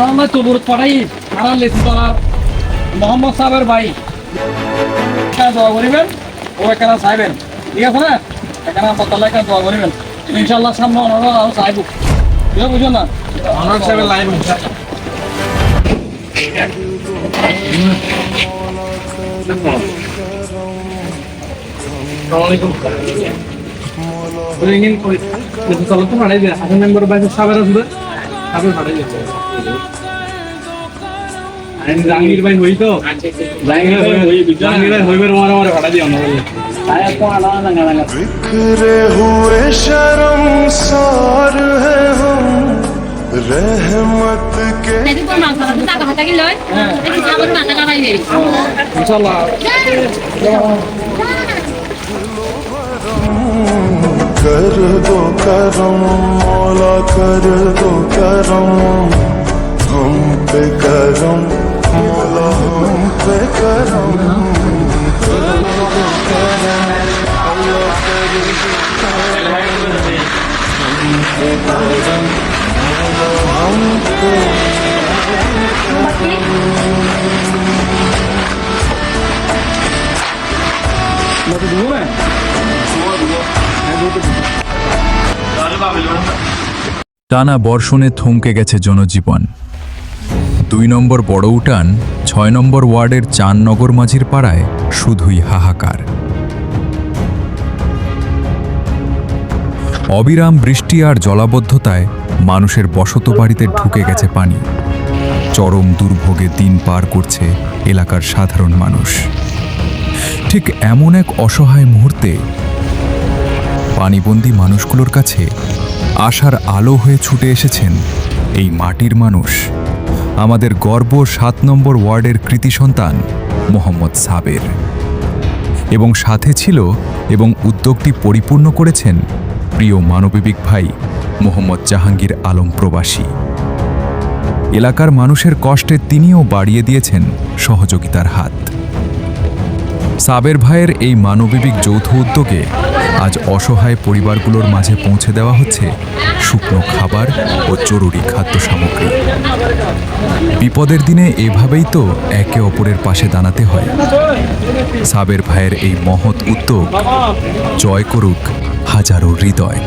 আমরা তবুর পড়াই আর লেসিতলা মোহাম্মদ সাহেবের ভাই দোয়া করিবেন ও এখানে চাইবেন ঠিক আছে না এখানে পতলা এখানে দোয়া করিবেন ইনশাল্লাহ সামনে ওনারা আরো চাইব ঠিক বুঝো না অনার সাহেবের লাইভ রিংিং করে যদি চলো তো ভাড়াই দেয় এখন মেম্বার বাইরে সাবের আসবে সাবের ভাড়াই দিচ্ছে জাহাঙ্গীর ভাই হই তো জাহাঙ্গীর ভাই হইবার মারা ভাড়া দিও না বলে बिखरे हुए शर्मसार है हम रहमत के ইনশাআল্লাহ कर दो करम मौला कर दो करम हम पे करम मौला हम पे करम টানা বর্ষণে থমকে গেছে জনজীবন। ২ নম্বর বড় উঠান ৬ নম্বর ওয়ার্ডের চাঁদনগর মাঝির পাড়ায় শুধুই হাহাকার। অবিরাম বৃষ্টি আর জলাবদ্ধতায় মানুষের বসত বাড়িতে ঢুকে গেছে পানি। চরম দুর্ভোগে দিন পার করছে এলাকার সাধারণ মানুষ। ঠিক এমন এক অসহায় মুহূর্তে পানিবন্দী মানুষগুলোর কাছে আশার আলো হয়ে ছুটে এসেছেন এই মাটির মানুষ, আমাদের গর্ব ৭ নম্বর ওয়ার্ডের কৃতি সন্তান মোহাম্মদ সাবের। এবং সাথে ছিল এবং উদ্যোগটি পরিপূর্ণ করেছেন প্রিয় মানবিক ভাই মোহাম্মদ জাহাঙ্গীর আলম প্রবাসী। এলাকার মানুষের কষ্টে তিনিও বাড়িয়ে দিয়েছেন সহযোগিতার হাত। সাবের ভাইয়ের এই মানবিক যৌথ উদ্যোগে আজ অসহায় পরিবারগুলোর মাঝে পৌঁছে দেওয়া হচ্ছে শুকনো খাবার ও জরুরি খাদ্য সামগ্রী। বিপদের দিনে এভাবেই তো একে অপরের পাশে দাঁড়াতে হয়। সাবের ভাইয়ের এই মহৎ উদ্যোগ জয় করুক হাজারো হৃদয়।